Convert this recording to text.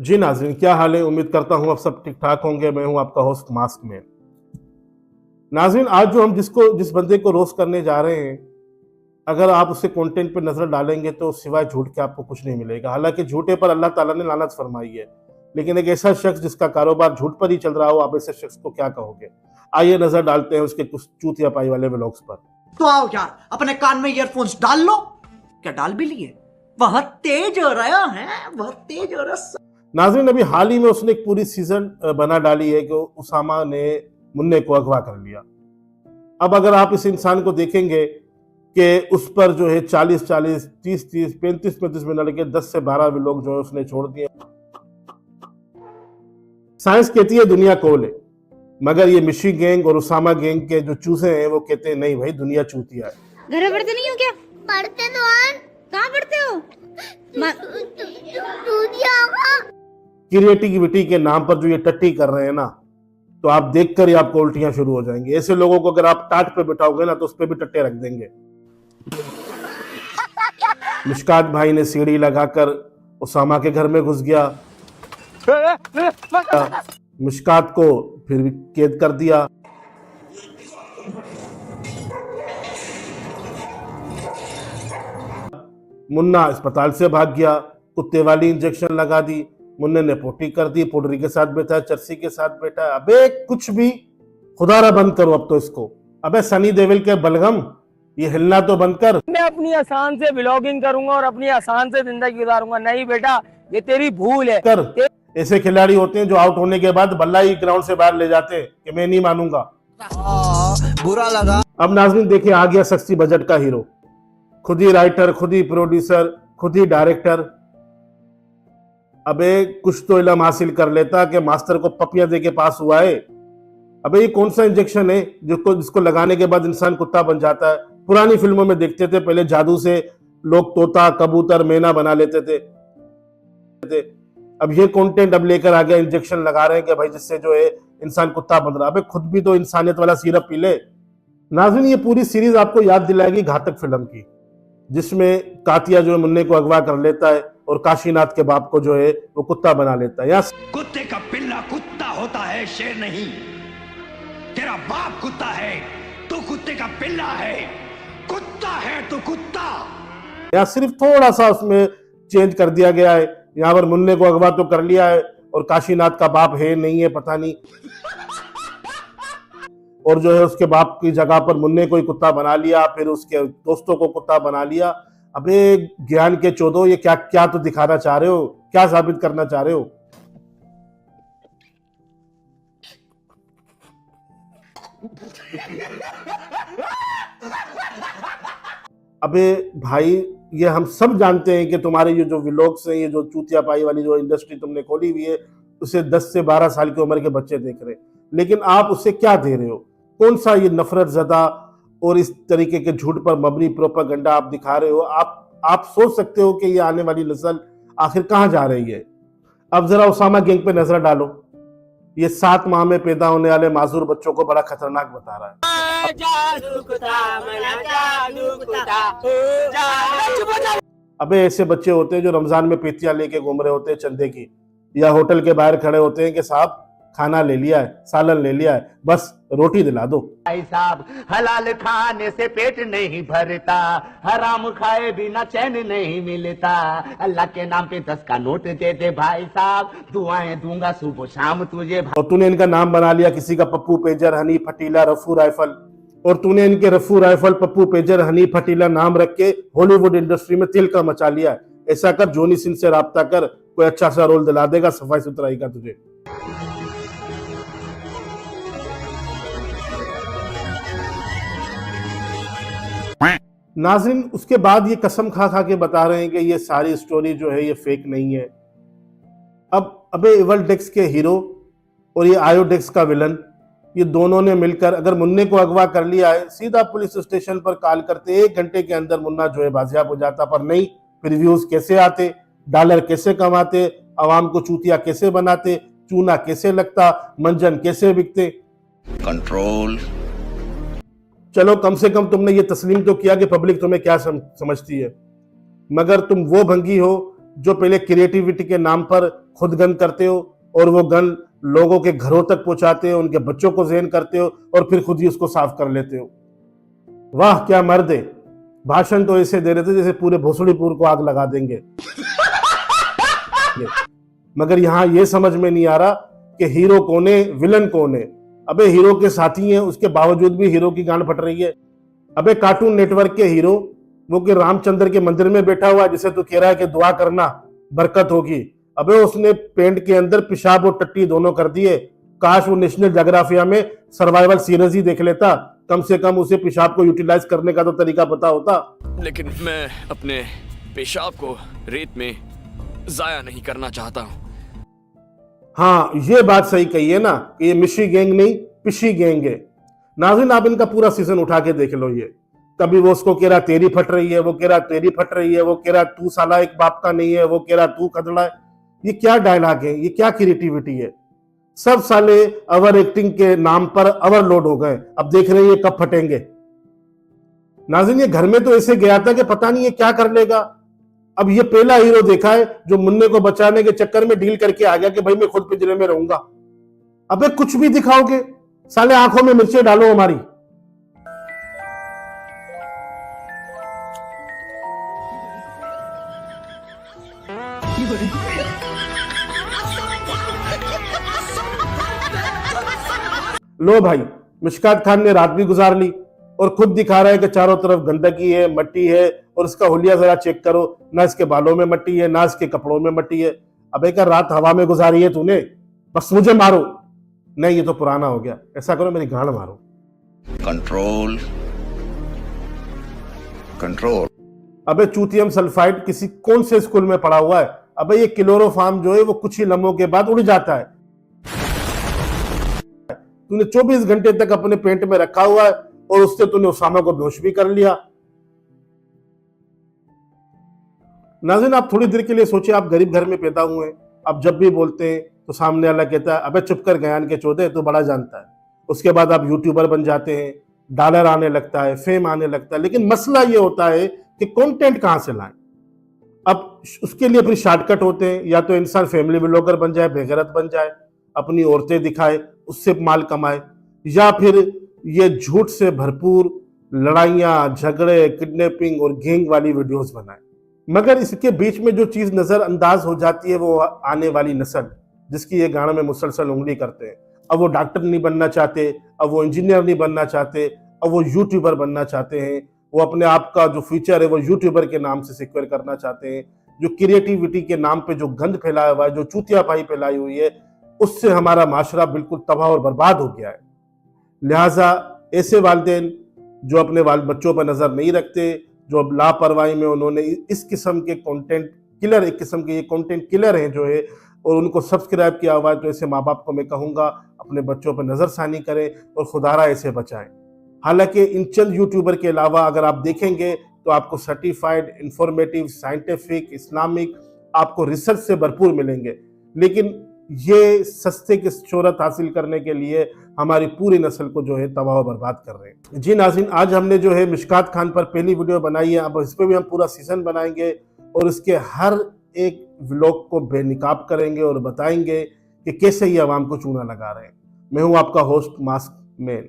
जी नाज़रीन, क्या हाल है। उम्मीद करता हूँ आप सब ठीक ठाक होंगे। मैं हूँ आपका होस्ट मास्क मैन। नाज़रीन, आज जो हम जिस बंदे को रोस्ट करने जा रहे हैं, अगर आप उसके कंटेंट पे नजर डालेंगे तो सिवाय झूठ के आपको कुछ नहीं मिलेगा। हालांकि झूठे पर अल्लाह ताला ने लानत फरमाई है, लेकिन एक ऐसा शख्स जिसका कारोबार झूठ पर ही चल रहा हो, आप ऐसे शख्स को क्या कहोगे। आइए नजर डालते हैं उसके कुछ चूतिया पाई वाले व्लॉग्स पर। तो आओ यार, अपने कान में ईयरफोन्स डाल लो। क्या डाल भी लिए? बहुत तेज हो रहा है, बहुत तेज हो रहा है। नाज़रीन, अभी हाल ही में उसने एक पूरी सीजन बना डाली है कि उसामा ने मुन्ने को अगवा कर लिया। अब अगर आप इस इंसान को देखेंगे कि उस पर जो है 40-40, 30-30, 35-35 मिनट के 10 से 12 व्लॉग जो है उसने छोड़ दिए। साइंस कहती है दुनिया कोल है, मगर ये मिशी गैंग और उसामा गैंग के जो चूजे हैं वो कहते हैं नहीं भाई, दुनिया चूतिया है। घर में पढ़ते नहीं हो क्या? पढ़ते तो कहाँ पढ़ते हो? क्रिएटिविटी के नाम पर जो ये टट्टी कर रहे हैं ना, तो आप देखकर ही आपको उल्टियां शुरू हो जाएंगी। ऐसे लोगों को अगर आप टाट पे बिठाओगे ना तो उस पे भी टट्टे रख देंगे। मिशकात भाई ने सीढ़ी लगाकर उसामा के घर में घुस गया, मिशकात को फिर भी कैद कर दिया। मुन्ना अस्पताल से भाग गया, कुत्ते वाली इंजेक्शन लगा दी, मुन्ने ने पोटी कर दी, पुडरी के साथ बैठा, चर्सी के साथ बैठा। अबे कुछ भी, खुदारा बंद करो अब तो इसको। अबे सनी देओल के बलगम, ये हिलना तो बंद कर। मैं अपनी आसान से ब्लॉगिंग करूंगा और अपनी आसान से जिंदगी गुजारूंगा। नहीं बेटा, ये तेरी भूल है। कर ऐसे खिलाड़ी होते हैं जो आउट होने के बाद बल्ला ही ग्राउंड से बाहर ले जाते हैं कि मैं नहीं मानूंगा। बुरा लगा। अब नाज़रीन देखिए, आ गया सस्ती बजट का हीरो, खुद ही राइटर, खुद ही प्रोड्यूसर, खुद ही डायरेक्टर। अबे कुछ तो इल्म हासिल कर लेता कि मास्टर को पपियां दे के पास हुआ है। अबे ये कौन सा इंजेक्शन है जिसको लगाने के बाद इंसान कुत्ता बन जाता है। पुरानी फिल्मों में देखते थे पहले, जादू से लोग तोता, कबूतर, मैना बना लेते थे। अब ये कंटेंट अब लेकर आ गया, इंजेक्शन लगा रहे हैं कि भाई जिससे जो है इंसान कुत्ता बन रहा है। अबे खुद भी तो इंसानियत वाला सिरप पी ले। नाज़रीन, ये पूरी सीरीज आपको याद दिलाएगी घातक फिल्म की, जिसमें कातिया जो है मुन्ने को अगवा कर लेता है और काशीनाथ के बाप को जो है वो कुत्ता बना लेता है। कुत्ते का पिल्ला कुत्ता होता है, शेर नहीं। तेरा बाप कुत्ता है, तू कुत्ते का पिल्ला है। कुत्ता है तो कुत्ता। यहाँ सिर्फ थोड़ा सा उसमें चेंज कर दिया गया है। यहाँ पर मुन्ने को अगवा तो कर लिया है और काशीनाथ का बाप है नहीं है पता नहीं, और जो है उसके बाप की जगह पर मुन्ने को ही कुत्ता बना लिया, फिर उसके दोस्तों को कुत्ता बना लिया। अबे ज्ञान के चौधो, ये क्या क्या तो दिखाना चाह रहे हो, क्या साबित करना चाह रहे हो। अबे भाई, ये हम सब जानते हैं कि तुम्हारे ये जो व्लॉग्स हैं, ये जो चूतिया पाई वाली जो इंडस्ट्री तुमने खोली हुई है, उसे 10 से 12 साल की उम्र के बच्चे देख रहे हैं, लेकिन आप उससे क्या दे रहे हो। कौन सा ये नफरत ज़दा और इस तरीके के झूठ पर मबनी प्रोपेगेंडा आप दिखा रहे हो। आप सोच सकते हो कि ये आने वाली नस्ल आखिर कहाँ जा रही है। अब जरा उसामा गैंग पे नजर डालो, ये 7 माह में पैदा होने वाले माजूर बच्चों को बड़ा खतरनाक बता रहा है। अबे ऐसे बच्चे होते हैं जो रमजान में पेटियां लेके घूम रहे होते हैं चंदे की, या होटल के बाहर खड़े होते हैं कि साहब खाना ले लिया है, सालन ले लिया है, बस रोटी दिला दो। भाई साहब, हलाल खाने से पेट नहीं भरता, हराम खाए बिना चैन नहीं मिलता। अल्लाह के नाम पे 10 का नोट दे दे भाई साहब, दुआएं दूंगा सुबह शाम तुझे। और तूने इनका नाम बना लिया किसी का पप्पू पेजर, हनी फटीला, रफू राइफल, और तूने इनके रफू राइफल, पप्पू पेजर, हनी फटीला नाम रख के हॉलीवुड इंडस्ट्री में तिल का मचा लिया है। ऐसा कर, जोनी सिंह से राब्ता कर, कोई अच्छा सा रोल दिला देगा सफाई सुथराई का तुझे। नाज़रीन, उसके बाद ये कसम खा खा के बता रहे हैं कि ये सारी स्टोरी जो है ये फेक नहीं है। अब अबे इवलडेक्स के हीरो और ये आयोडेक्स का विलन, ये दोनों ने मिलकर अगर मुन्ने को अगवा कर लिया है, सीधा पुलिस स्टेशन पर कॉल करते, 1 घंटे के अंदर मुन्ना जो है बाजियाब हो जाता। पर नहीं, फिर व्यूज कैसे आते, डॉलर कैसे कमाते, आवाम को चूतिया कैसे बनाते, चूना कैसे लगता, मंजन कैसे बिकते। कंट्रोल। चलो कम से कम तुमने ये तस्लीम तो किया कि पब्लिक तुम्हें क्या समझती है, मगर तुम वो भंगी हो जो पहले क्रिएटिविटी के नाम पर खुद गन करते हो और वो गन लोगों के घरों तक पहुंचाते हो, उनके बच्चों को ज़हन करते हो और फिर खुद ही उसको साफ कर लेते हो। वाह क्या मर्द है। भाषण तो ऐसे दे रहे थे जैसे पूरे भोसड़ीपुर को आग लगा देंगे। मगर यहां ये समझ में नहीं आ रहा कि हीरो कौन है, विलन कौन है। अबे हीरो के साथी हैं, उसके बावजूद भी हीरो की गांड फट रही है। अबे कार्टून नेटवर्क के हीरो वो कि रामचंद्र के मंदिर में बैठा हुआ जिसे तू कह रहा है कि दुआ करना बरकत होगी। अबे उसने पेंट के अंदर पेशाब और टट्टी दोनों कर दिए। काश वो नेशनल ज्योग्राफिया में सर्वाइवल सीरीज ही देख लेता, कम से कम उसे पेशाब को यूटिलाइज करने का तो तरीका पता होता। लेकिन मैं अपने पेशाब को रेत में जाया नहीं करना चाहता हूँ। हाँ ये बात सही कही है ना कि ये मिशी गैंग नहीं पिशी गैंग है। नाज़रीन आप इनका पूरा सीजन उठा के देख लो। ये कभी वो उसको कह रहा तेरी फट रही है, वो कह रहा तेरी फट रही है, वो कह रहा तू साला एक बाप का नहीं है, वो कह रहा तू कदड़ा है। ये क्या डायलॉग है, ये क्या क्रिएटिविटी है। सब साले ओवर एक्टिंग के नाम पर ओवरलोड हो गए। अब देख रहे हैं ये कब फटेंगे। नाज़रीन ये घर में तो ऐसे गया था कि पता नहीं ये क्या कर लेगा। अब ये पहला हीरो देखा है जो मुन्ने को बचाने के चक्कर में डील करके आ गया कि भाई मैं खुद पिंजरे में रहूंगा। अबे कुछ भी दिखाओगे, साले आंखों में मिर्चें डालो हमारी। लो भाई मिशकात खान ने रात भी गुजार ली और खुद दिखा रहा है कि चारों तरफ गंदगी है, मट्टी है और इसका हुलिया जरा चेक करो, ना इसके बालों में मट्टी है ना इसके कपड़ों में मट्टी है। अबे क्या रात हवा में गुजारी है तूने, बस मुझे मारो। नहीं ये तो पुराना हो गया, ऐसा करो मेरी गांड मारो। Control control. अबे चूतियम सल्फाइड किसी कौन से स्कूल में पढ़ा हुआ है। अबे ये क्लोरोफॉर्म जो है वो कुछ ही लम्हों के बाद उड़ जाता है। तूने 24 घंटे तक अपने पेंट में रखा हुआ है और उससे तूने उसामा को बेहोश भी कर लिया। नाज़रीन आप थोड़ी देर के लिए सोचिए, आप गरीब घर में पैदा हुए हैं। आप जब भी बोलते हैं तो सामने वाला कहता है अबे चुप कर गयान के चौधे, तू बड़ा जानता है। उसके बाद आप यूट्यूबर बन जाते हैं, डॉलर आने लगता है, फेम आने लगता है। लेकिन मसला ये होता है कि कंटेंट कहां से लाएं। अब उसके लिए फिर शॉर्टकट होते हैं, या तो इंसान फैमिली व्लॉगर बन जाए, बेगैरत बन जाए, अपनी औरतें दिखाए, उससे माल कमाए, या फिर ये झूठ से भरपूर लड़ाइयाँ झगड़े किडनैपिंग और गैंग वाली वीडियोस बनाए। मगर इसके बीच में जो चीज नजरअंदाज हो जाती है वो आने वाली नस्ल, जिसकी ये गाना में मुसलसल उंगली करते हैं। अब वो डॉक्टर नहीं बनना चाहते, अब वो इंजीनियर नहीं बनना चाहते, अब वो यूट्यूबर बनना चाहते हैं। वो अपने आप का जो फ्यूचर है वो यूट्यूबर के नाम से सिक्योर करना चाहते हैं। जो क्रिएटिविटी के नाम पे जो गंद फैलाया हुआ है, जो चूतियापाई फैलाई हुई है, उससे हमारा माशरा बिल्कुल तबाह और बर्बाद हो गया है। लिहाजा ऐसे वालिदैन जो अपने बच्चों पर नजर नहीं रखते, जो अब लापरवाही में उन्होंने इस किस्म के कंटेंट किलर, एक किस्म के ये कंटेंट किलर हैं जो है, और उनको सब्सक्राइब किया हुआ है, तो ऐसे माँ बाप को मैं कहूँगा अपने बच्चों पर नज़रसानी करें और खुदारा ऐसे बचाएं। हालांकि इन चंद यूट्यूबर के अलावा अगर आप देखेंगे तो आपको सर्टिफाइड, इंफॉर्मेटिव, साइंटिफिक, इस्लामिक, आपको रिसर्च से भरपूर मिलेंगे। लेकिन ये सस्ते की शोहरत हासिल करने के लिए हमारी पूरी नस्ल को जो है तबाह बर्बाद कर रहे हैं। जी नाज़रीन, आज हमने जो है मिशकात खान पर पहली वीडियो बनाई है। अब इस पर भी हम पूरा सीजन बनाएंगे और इसके हर एक व्लॉग को बेनिकाब करेंगे और बताएंगे कि कैसे ये आवाम को चूना लगा रहे हैं। मैं हूँ आपका होस्ट मास्क मैन।